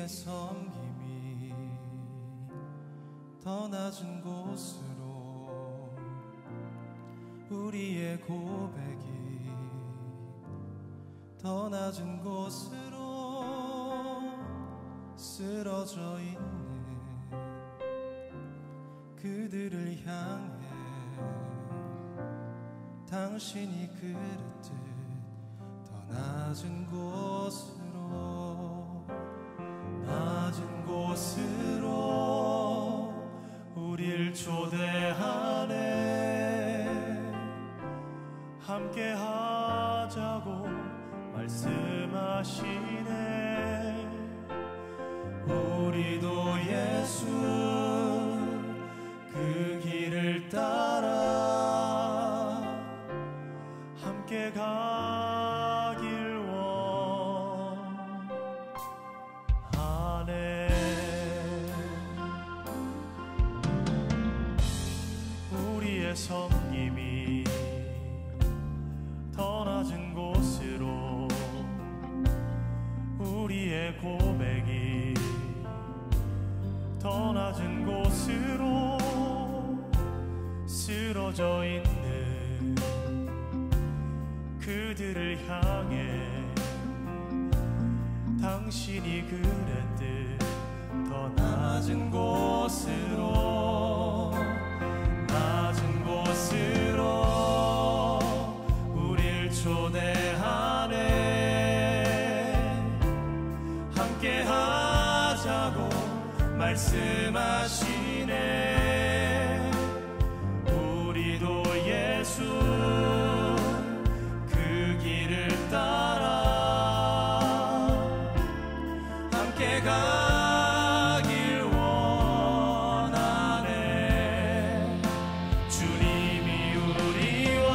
우리의 섬김이 더 낮은 곳으로, 우리의 고백이 더 낮은 곳으로 쓰러져 있는 그들을 향해 당신이 그랬듯 더 낮은 곳으로, 낮은 곳으로 우릴 초대하네. 함께 하자고 말씀하시네. 우리도 예수 그 길을 따라 함께 가길 원하네. 우리의 섬김이 더 낮은 곳으로, 우리의 고백이 더 낮은 곳으로 쓰러져 있는 그들을 향해 당신이 그랬듯 더 낮은 곳으로, 낮은 곳으로 우릴 초대하네. 함께 하자고 말씀하시네. 우리도 예수 그 길을 따라 함께 가길 원하네. 주님이 우리와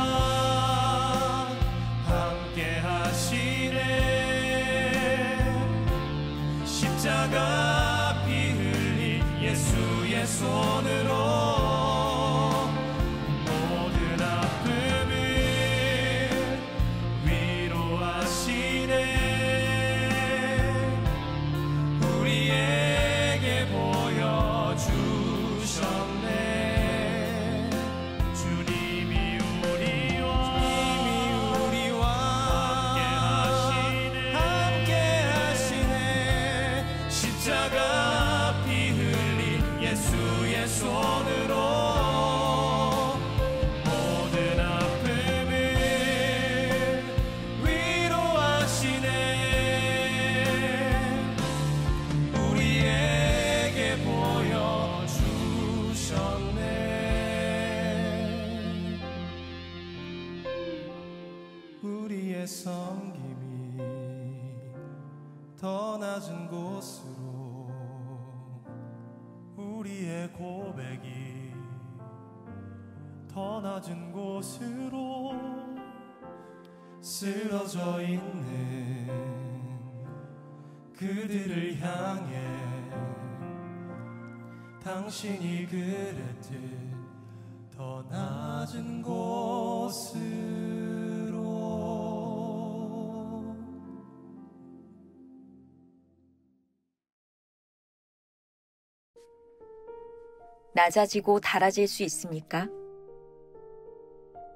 함께 하시네. 십자가 피 흘린 예수의 손으로 모든 아픔을 위로하시네. 우리에게 보여주셨네. 주님이 우리와 함께 하시네. 십자가 피 흘린 예수의 손으로 모든 아픔을 위로하시네. 우리에게 보여주셨네. 우리의 섬김이 더 낮은 곳으로, 우리의 고백이 더 낮은 곳으로 쓰러져 있는 그들을 향해 당신이 그랬듯 더 낮은 곳으로. 낮아지고 달아질 수 있습니까?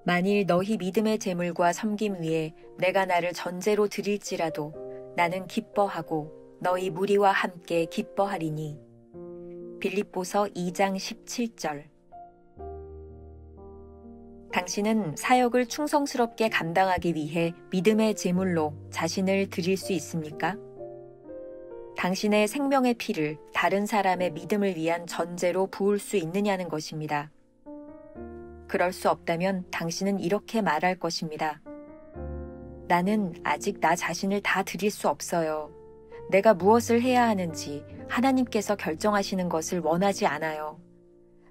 만일 너희 믿음의 제물과 섬김 위에 내가 나를 전제로 드릴지라도 나는 기뻐하고 너희 무리와 함께 기뻐하리니. 빌립보서 2장 17절. 당신은 사역을 충성스럽게 감당하기 위해 믿음의 제물로 자신을 드릴 수 있습니까? 당신의 생명의 피를 다른 사람의 믿음을 위한 전제로 부을 수 있느냐는 것입니다. 그럴 수 없다면 당신은 이렇게 말할 것입니다. 나는 아직 나 자신을 다 드릴 수 없어요. 내가 무엇을 해야 하는지 하나님께서 결정하시는 것을 원하지 않아요.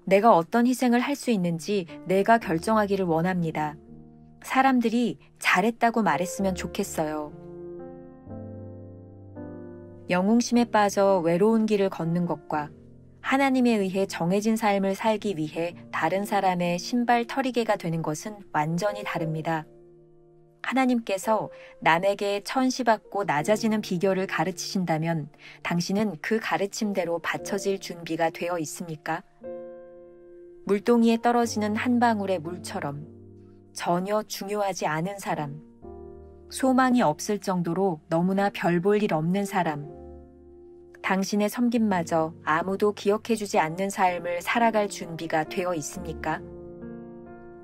내가 어떤 희생을 할 수 있는지 내가 결정하기를 원합니다. 사람들이 잘했다고 말했으면 좋겠어요. 영웅심에 빠져 외로운 길을 걷는 것과 하나님에 의해 정해진 삶을 살기 위해 다른 사람의 신발 털이개가 되는 것은 완전히 다릅니다. 하나님께서 남에게 천시받고 낮아지는 비결을 가르치신다면 당신은 그 가르침대로 받쳐질 준비가 되어 있습니까? 물동이에 떨어지는 한 방울의 물처럼 전혀 중요하지 않은 사람, 소망이 없을 정도로 너무나 별 볼 일 없는 사람, 당신의 섬김마저 아무도 기억해주지 않는 삶을 살아갈 준비가 되어 있습니까?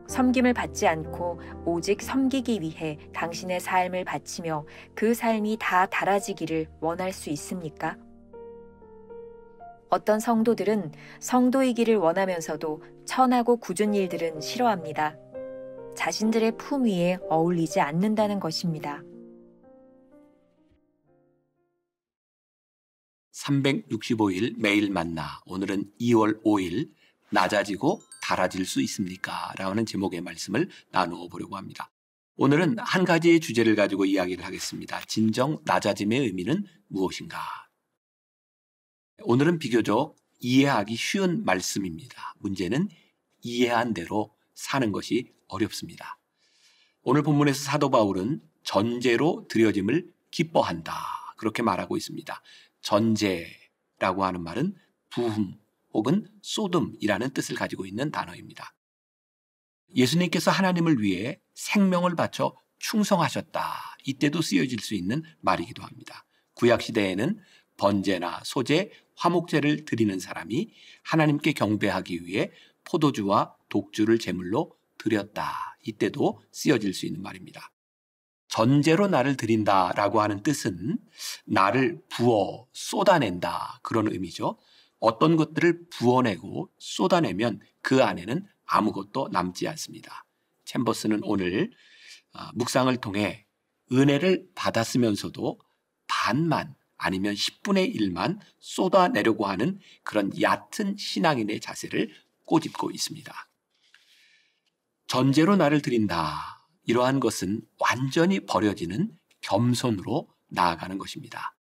섬김을 받지 않고 오직 섬기기 위해 당신의 삶을 바치며 그 삶이 다 달아지기를 원할 수 있습니까? 어떤 성도들은 성도이기를 원하면서도 천하고 굳은 일들은 싫어합니다. 자신들의 품 위에 어울리지 않는다는 것입니다. 365일 매일 만나. 오늘은 2월 5일 낮아지고 달아질 수 있습니까? 라는 제목의 말씀을 나누어 보려고 합니다. 오늘은 한 가지의 주제를 가지고 이야기를 하겠습니다. 진정 낮아짐의 의미는 무엇인가? 오늘은 비교적 이해하기 쉬운 말씀입니다. 문제는 이해한 대로 사는 것이 어렵습니다. 오늘 본문에서 사도 바울은 전제로 드려짐을 기뻐한다. 그렇게 말하고 있습니다. 전제라고 하는 말은 부흠 혹은 소돔이라는 뜻을 가지고 있는 단어입니다. 예수님께서 하나님을 위해 생명을 바쳐 충성하셨다. 이때도 쓰여질 수 있는 말이기도 합니다. 구약시대에는 번제나 소제, 화목제를 드리는 사람이 하나님께 경배하기 위해 포도주와 독주를 제물로 드렸다. 이때도 쓰여질 수 있는 말입니다. 전제로 나를 드린다라고 하는 뜻은 나를 부어 쏟아낸다. 그런 의미죠. 어떤 것들을 부어내고 쏟아내면 그 안에는 아무것도 남지 않습니다. 챔버스는 오늘 묵상을 통해 은혜를 받았으면서도 반만 아니면 10분의 1만 쏟아내려고 하는 그런 얕은 신앙인의 자세를 꼬집고 있습니다. 전제로 나를 드린다. 이러한 것은 완전히 버려지는 겸손으로 나아가는 것입니다.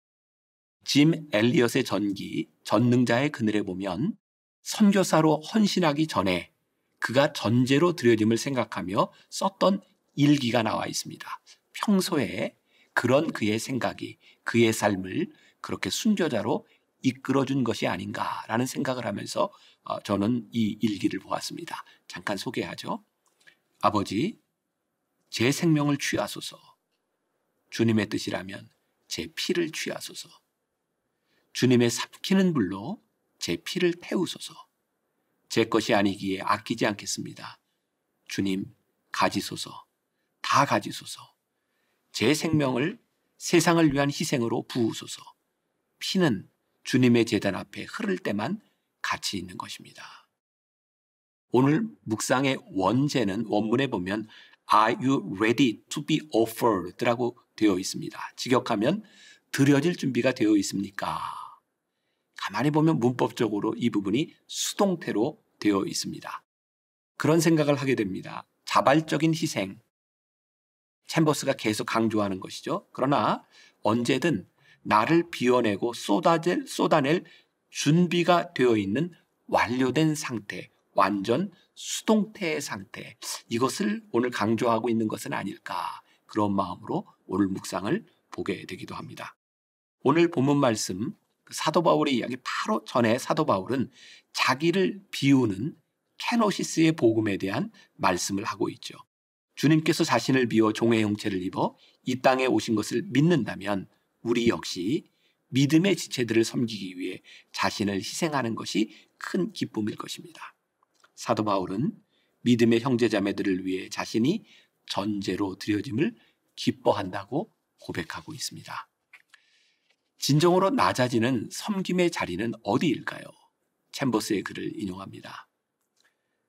짐 엘리엇의 전기 전능자의 그늘에 보면 선교사로 헌신하기 전에 그가 전제로 드려짐을 생각하며 썼던 일기가 나와 있습니다. 평소에 그런 그의 생각이 그의 삶을 그렇게 순교자로 이끌어준 것이 아닌가라는 생각을 하면서 저는 이 일기를 보았습니다. 잠깐 소개하죠. 아버지, 제 생명을 취하소서. 주님의 뜻이라면 제 피를 취하소서. 주님의 삼키는 불로 제 피를 태우소서. 제 것이 아니기에 아끼지 않겠습니다. 주님, 가지소서. 다 가지소서. 제 생명을 세상을 위한 희생으로 부으소서. 피는 주님의 제단 앞에 흐를 때만 가치 있는 것입니다. 오늘 묵상의 원제는 원문에 보면 Are you ready to be offered? 라고 되어 있습니다. 직역하면 드려질 준비가 되어 있습니까? 가만히 보면 문법적으로 이 부분이 수동태로 되어 있습니다. 그런 생각을 하게 됩니다. 자발적인 희생, 챔버스가 계속 강조하는 것이죠. 그러나 언제든 나를 비워내고 쏟아낼 준비가 되어 있는 완료된 상태, 완전 수동태의 상태, 이것을 오늘 강조하고 있는 것은 아닐까, 그런 마음으로 오늘 묵상을 보게 되기도 합니다. 오늘 본문 말씀 사도 바울의 이야기 바로 전에 사도 바울은 자기를 비우는 케노시스의 복음에 대한 말씀을 하고 있죠. 주님께서 자신을 비워 종의 형체를 입어 이 땅에 오신 것을 믿는다면 우리 역시 믿음의 지체들을 섬기기 위해 자신을 희생하는 것이 큰 기쁨일 것입니다. 사도 바울은 믿음의 형제자매들을 위해 자신이 전제로 드려짐을 기뻐한다고 고백하고 있습니다. 진정으로 낮아지는 섬김의 자리는 어디일까요? 챔버스의 글을 인용합니다.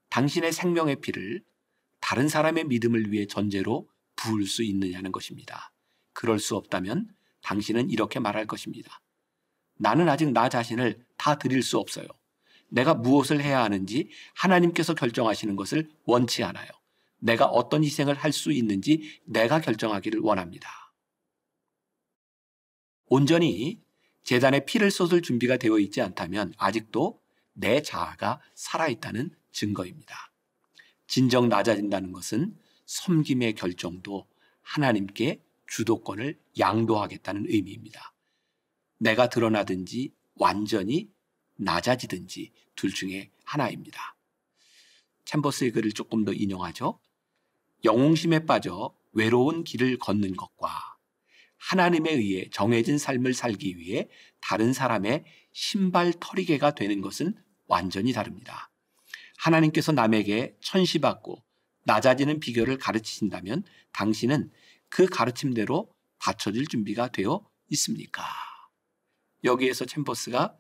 당신의 생명의 피를 다른 사람의 믿음을 위해 전제로 부을 수 있느냐는 것입니다. 그럴 수 없다면 당신은 이렇게 말할 것입니다. 나는 아직 나 자신을 다 드릴 수 없어요. 내가 무엇을 해야 하는지 하나님께서 결정하시는 것을 원치 않아요. 내가 어떤 희생을 할 수 있는지 내가 결정하기를 원합니다. 온전히 제단에 피를 쏟을 준비가 되어 있지 않다면 아직도 내 자아가 살아있다는 증거입니다. 진정 낮아진다는 것은 섬김의 결정도 하나님께 주도권을 양도하겠다는 의미입니다. 내가 드러나든지 완전히 낮아지든지 둘 중에 하나입니다. 챔버스의 글을 조금 더 인용하죠. 영웅심에 빠져 외로운 길을 걷는 것과 하나님에 의해 정해진 삶을 살기 위해 다른 사람의 신발털이개가 되는 것은 완전히 다릅니다. 하나님께서 남에게 천시받고 낮아지는 비결을 가르치신다면 당신은 그 가르침대로 받쳐질 준비가 되어 있습니까? 여기에서 챔버스가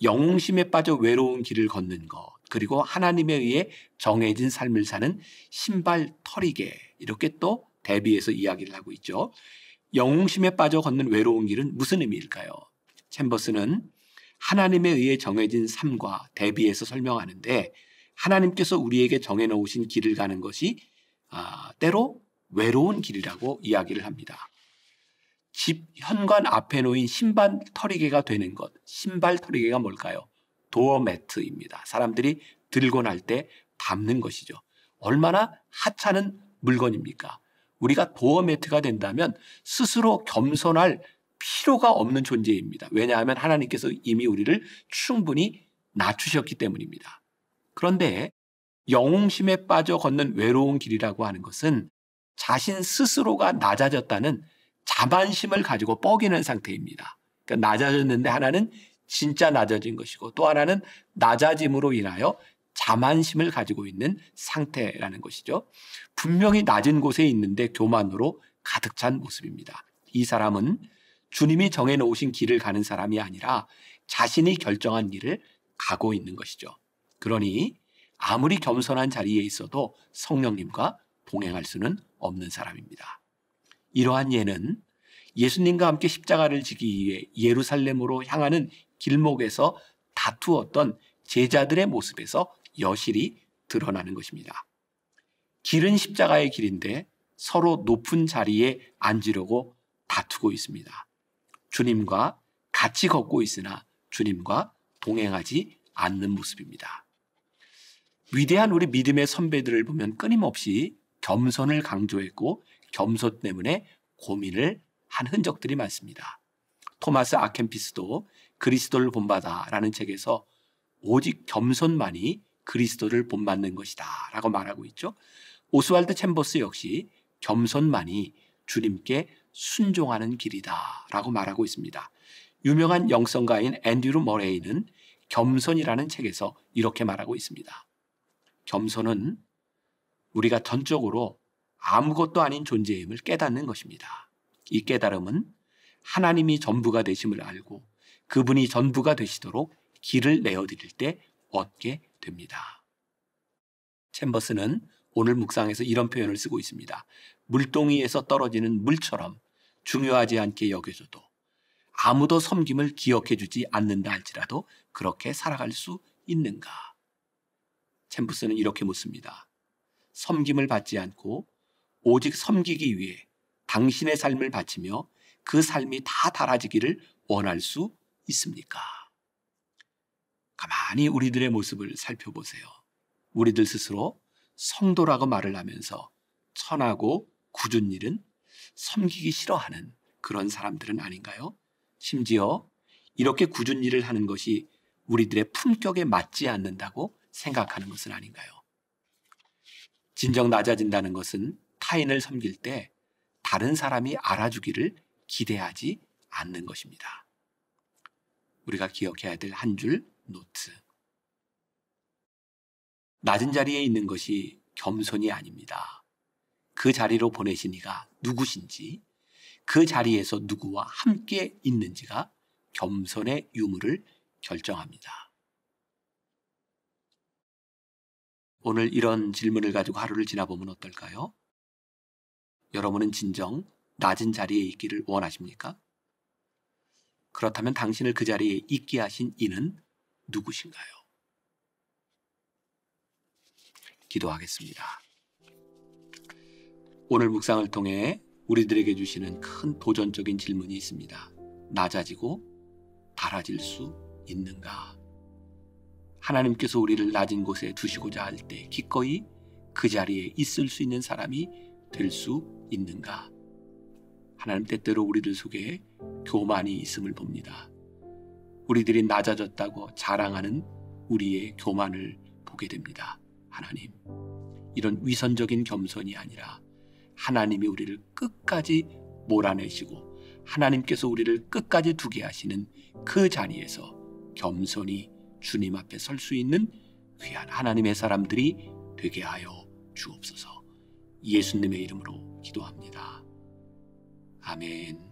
영웅심에 빠져 외로운 길을 걷는 것, 그리고 하나님에 의해 정해진 삶을 사는 신발털이개, 이렇게 또 대비해서 이야기를 하고 있죠. 영웅심에 빠져 걷는 외로운 길은 무슨 의미일까요? 챔버스는 하나님에 의해 정해진 삶과 대비해서 설명하는데, 하나님께서 우리에게 정해놓으신 길을 가는 것이 때로 외로운 길이라고 이야기를 합니다. 집 현관 앞에 놓인 신발털이개가 되는 것, 신발털이개가 뭘까요? 도어매트입니다. 사람들이 들고 날 때 밟는 것이죠. 얼마나 하찮은 물건입니까? 우리가 도어매트가 된다면 스스로 겸손할 필요가 없는 존재입니다. 왜냐하면 하나님께서 이미 우리를 충분히 낮추셨기 때문입니다. 그런데 영웅심에 빠져 걷는 외로운 길이라고 하는 것은 자신 스스로가 낮아졌다는 자만심을 가지고 뻐기는 상태입니다. 그러니까 낮아졌는데 하나는 진짜 낮아진 것이고, 또 하나는 낮아짐으로 인하여 자만심을 가지고 있는 상태라는 것이죠. 분명히 낮은 곳에 있는데 교만으로 가득 찬 모습입니다. 이 사람은 주님이 정해놓으신 길을 가는 사람이 아니라 자신이 결정한 길을 가고 있는 것이죠. 그러니 아무리 겸손한 자리에 있어도 성령님과 동행할 수는 없는 사람입니다. 이러한 예는 예수님과 함께 십자가를 지기 위해 예루살렘으로 향하는 길목에서 다투었던 제자들의 모습에서 여실히 드러나는 것입니다. 길은 십자가의 길인데 서로 높은 자리에 앉으려고 다투고 있습니다. 주님과 같이 걷고 있으나 주님과 동행하지 않는 모습입니다. 위대한 우리 믿음의 선배들을 보면 끊임없이 겸손을 강조했고 겸손 때문에 고민을 한 흔적들이 많습니다. 토마스 아켄피스도 그리스도를 본받아라는 책에서 오직 겸손만이 그리스도를 본받는 것이다 라고 말하고 있죠. 오스왈드 챔버스 역시 겸손만이 주님께 순종하는 길이다 라고 말하고 있습니다. 유명한 영성가인 앤드류 머레이는 겸손이라는 책에서 이렇게 말하고 있습니다. 겸손은 우리가 전적으로 아무것도 아닌 존재임을 깨닫는 것입니다. 이 깨달음은 하나님이 전부가 되심을 알고 그분이 전부가 되시도록 길을 내어드릴 때 얻게 됩니다. 챔버스는 오늘 묵상에서 이런 표현을 쓰고 있습니다. 물동이에서 떨어지는 물처럼 중요하지 않게 여겨져도 아무도 섬김을 기억해 주지 않는다 할지라도 그렇게 살아갈 수 있는가? 챔버스는 이렇게 묻습니다. 섬김을 받지 않고 오직 섬기기 위해 당신의 삶을 바치며 그 삶이 다 달아지기를 원할 수 있습니까? 가만히 우리들의 모습을 살펴보세요. 우리들 스스로 성도라고 말을 하면서 천하고 굳은 일은 섬기기 싫어하는 그런 사람들은 아닌가요? 심지어 이렇게 굳은 일을 하는 것이 우리들의 품격에 맞지 않는다고 생각하는 것은 아닌가요? 진정 낮아진다는 것은 타인을 섬길 때 다른 사람이 알아주기를 기대하지 않는 것입니다. 우리가 기억해야 될 한 줄 노트. 낮은 자리에 있는 것이 겸손이 아닙니다. 그 자리로 보내신 이가 누구신지, 그 자리에서 누구와 함께 있는지가 겸손의 유무를 결정합니다. 오늘 이런 질문을 가지고 하루를 지나보면 어떨까요? 여러분은 진정 낮은 자리에 있기를 원하십니까? 그렇다면 당신을 그 자리에 있게 하신 이는 누구신가요? 기도하겠습니다. 오늘 묵상을 통해 우리들에게 주시는 큰 도전적인 질문이 있습니다. 낮아지고 달아질 수 있는가? 하나님께서 우리를 낮은 곳에 두시고자 할 때 기꺼이 그 자리에 있을 수 있는 사람이 될 수 있는가? 하나님 때때로 우리들 속에 교만이 있음을 봅니다. 우리들이 낮아졌다고 자랑하는 우리의 교만을 보게 됩니다. 하나님, 이런 위선적인 겸손이 아니라 하나님이 우리를 끝까지 몰아내시고 하나님께서 우리를 끝까지 두게 하시는 그 자리에서 겸손히 주님 앞에 설 수 있는 귀한 하나님의 사람들이 되게 하여 주옵소서. 예수님의 이름으로 기도합니다. 아멘.